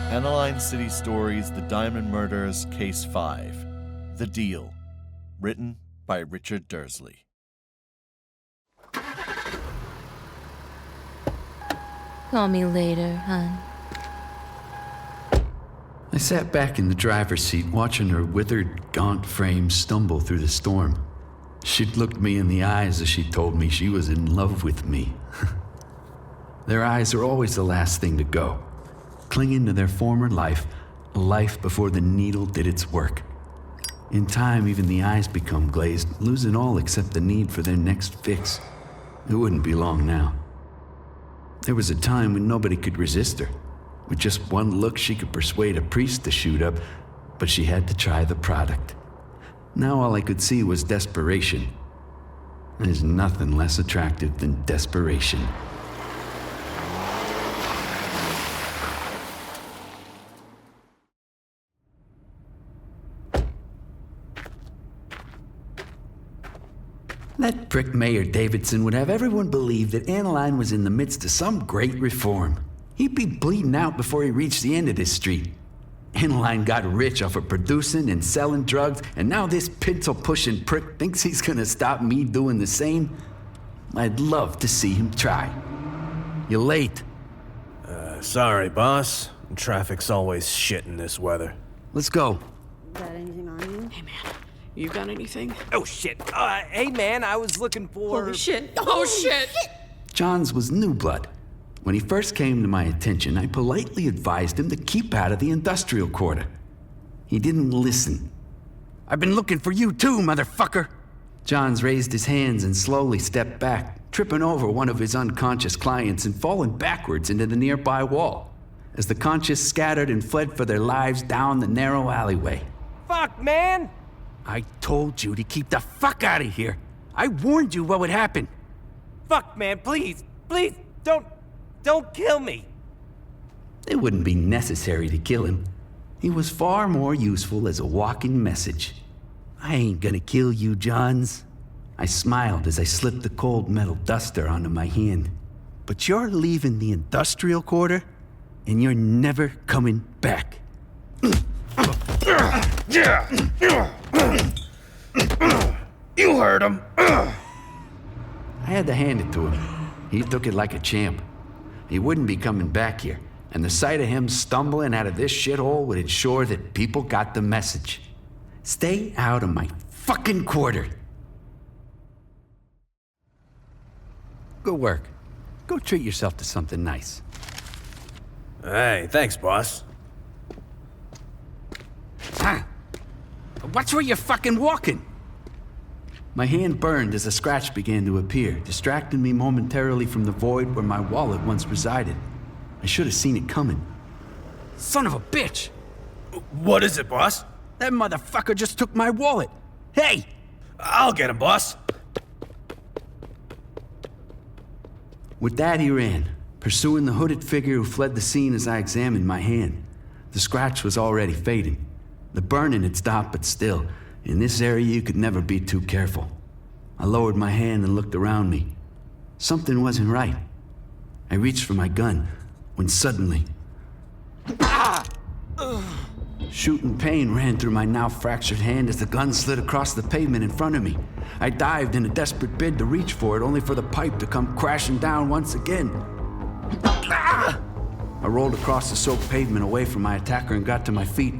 Aniline City Stories, The Diamond Murders, Case 5. The Deal. Written by Richard Dursley. Call me later, hon. I sat back in the driver's seat watching her withered, gaunt frame stumble through the storm. She'd looked me in the eyes as she told me she was in love with me. Their eyes are always the last thing to go, clinging to their former life, a life before the needle did its work. In time, even the eyes become glazed, losing all except the need for their next fix. It wouldn't be long now. There was a time when nobody could resist her. With just one look, she could persuade a priest to shoot up, but she had to try the product. Now all I could see was desperation. There's nothing less attractive than desperation. That prick Mayor Davidson would have everyone believe that Aniline was in the midst of some great reform. He'd be bleeding out before he reached the end of this street. Aniline got rich off of producing and selling drugs, and now this pencil-pushing prick thinks he's gonna stop me doing the same? I'd love to see him try. You're late. Sorry, boss. Traffic's always shit in this weather. Let's go. Got anything on you? Hey, man. You got anything? Oh, shit. Hey, man, I was looking for... Holy shit. Oh, shit. Johns was new blood. When he first came to my attention, I politely advised him to keep out of the industrial quarter. He didn't listen. I've been looking for you too, motherfucker! Johns raised his hands and slowly stepped back, tripping over one of his unconscious clients and falling backwards into the nearby wall, as the conscious scattered and fled for their lives down the narrow alleyway. Fuck, man! I told you to keep the fuck out of here. I warned you what would happen. Fuck, man, please, don't kill me. It wouldn't be necessary to kill him. He was far more useful as a walking message. I ain't gonna kill you, Johns. I smiled as I slipped the cold metal duster onto my hand. But you're leaving the industrial quarter, and you're never coming back. You heard him. I had to hand it to him. He took it like a champ. He wouldn't be coming back here, and the sight of him stumbling out of this shithole would ensure that people got the message. Stay out of my fucking quarter. Good work. Go treat yourself to something nice. Hey, thanks, boss. Huh? Watch where you're fucking walking! My hand burned as a scratch began to appear, distracting me momentarily from the void where my wallet once resided. I should have seen it coming. Son of a bitch! What is it, boss? That motherfucker just took my wallet! Hey! I'll get him, boss. With that, he ran, pursuing the hooded figure who fled the scene as I examined my hand. The scratch was already fading. The burning had stopped, but still, in this area you could never be too careful. I lowered my hand and looked around me. Something wasn't right. I reached for my gun, when suddenly... Shooting pain ran through my now fractured hand as the gun slid across the pavement in front of me. I dived in a desperate bid to reach for it, only for the pipe to come crashing down once again. I rolled across the soaked pavement away from my attacker and got to my feet.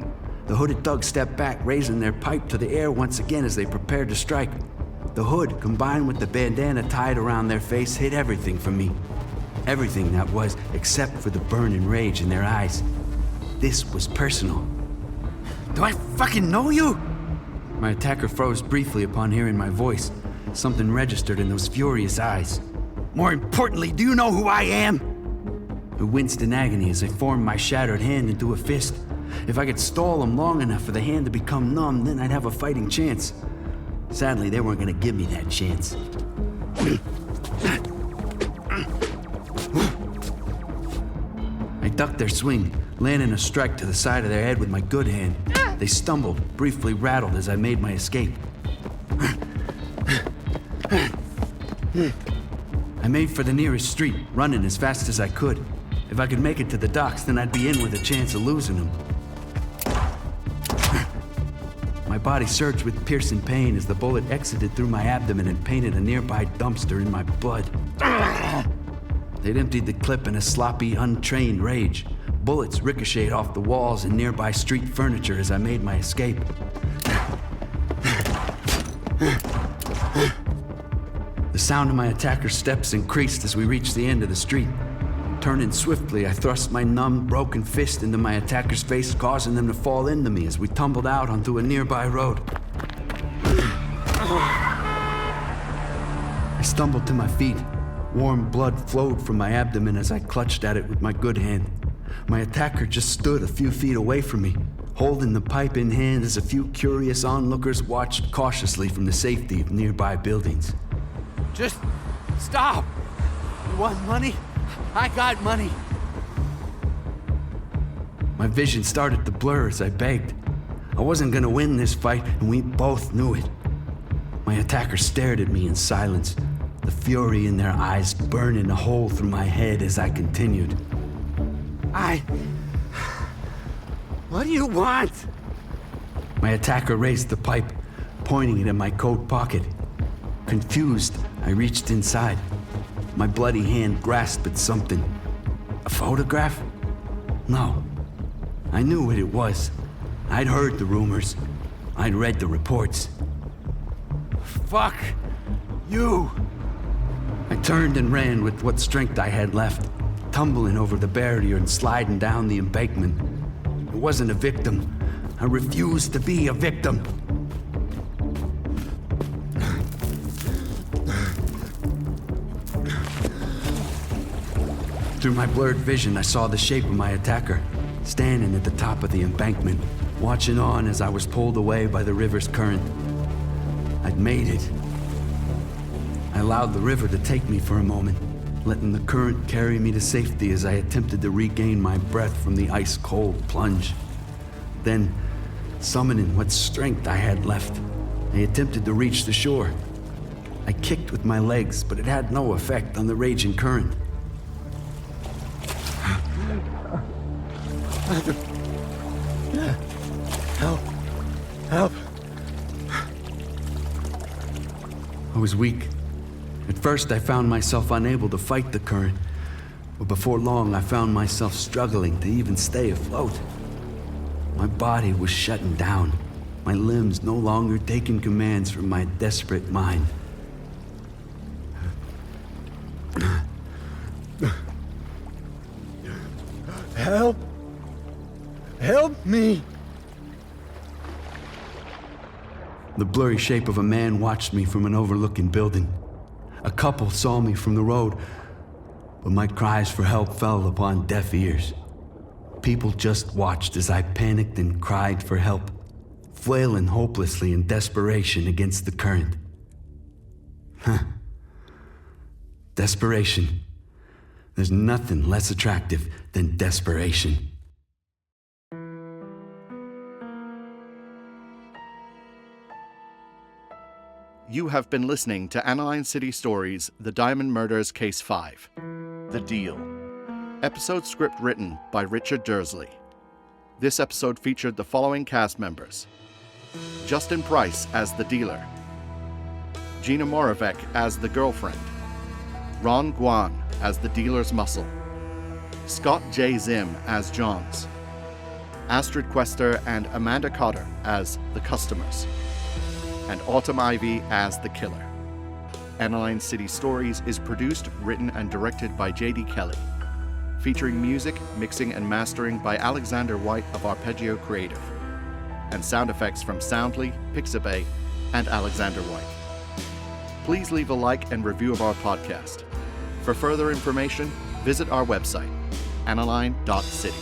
The hooded thugs stepped back, raising their pipe to the air once again as they prepared to strike. The hood, combined with the bandana tied around their face, hid everything from me. Everything that was, except for the burning rage in their eyes. This was personal. Do I fucking know you? My attacker froze briefly upon hearing my voice. Something registered in those furious eyes. More importantly, do you know who I am? I winced in agony as I formed my shattered hand into a fist. If I could stall him long enough for the hand to become numb, then I'd have a fighting chance. Sadly, they weren't gonna give me that chance. I ducked their swing, landing a strike to the side of their head with my good hand. They stumbled, briefly rattled as I made my escape. I made for the nearest street, running as fast as I could. If I could make it to the docks, then I'd be in with a chance of losing him. My body surged with piercing pain as the bullet exited through my abdomen and painted a nearby dumpster in my blood. They'd emptied the clip in a sloppy, untrained rage. Bullets ricocheted off the walls and nearby street furniture as I made my escape. The sound of my attacker's steps increased as we reached the end of the street. Turning swiftly, I thrust my numb, broken fist into my attacker's face, causing them to fall into me as we tumbled out onto a nearby road. I stumbled to my feet. Warm blood flowed from my abdomen as I clutched at it with my good hand. My attacker just stood a few feet away from me, holding the pipe in hand as a few curious onlookers watched cautiously from the safety of nearby buildings. Just stop! You want money? I got money. My vision started to blur as I begged. I wasn't gonna win this fight, and we both knew it. My attacker stared at me in silence, the fury in their eyes burning a hole through my head as I continued. What do you want? My attacker raised the pipe, pointing it in my coat pocket. Confused, I reached inside. My bloody hand grasped at something. A photograph? No. I knew what it was. I'd heard the rumors. I'd read the reports. Fuck you! I turned and ran with what strength I had left, tumbling over the barrier and sliding down the embankment. I wasn't a victim. I refused to be a victim. Through my blurred vision, I saw the shape of my attacker, standing at the top of the embankment, watching on as I was pulled away by the river's current. I'd made it. I allowed the river to take me for a moment, letting the current carry me to safety as I attempted to regain my breath from the ice-cold plunge. Then, summoning what strength I had left, I attempted to reach the shore. I kicked with my legs, but it had no effect on the raging current. Help! I was weak. At first, I found myself unable to fight the current, but before long, I found myself struggling to even stay afloat. My body was shutting down, my limbs no longer taking commands from my desperate mind. Help! Help me! The blurry shape of a man watched me from an overlooking building. A couple saw me from the road, but my cries for help fell upon deaf ears. People just watched as I panicked and cried for help, flailing hopelessly in desperation against the current. Desperation. There's nothing less attractive than desperation. You have been listening to Aniline City Stories, The Diamond Murders Case 5, The Deal. Episode script written by Richard Dursley. This episode featured the following cast members: Justin Price as the dealer, Gina Moravec as the girlfriend, Ron Guan as the dealer's muscle, Scott J Zim as Johns, Astrid Questher and Amanda Cotter as the customers, and Autumn Ivy as the killer. Aniline City Stories is produced, written, and directed by J.D. Kelly, featuring music, mixing, and mastering by Alexander White of Arpeggio Creative, and sound effects from Soundly, Pixabay, and Alexander White. Please leave a like and review of our podcast. For further information, visit our website, aniline.city.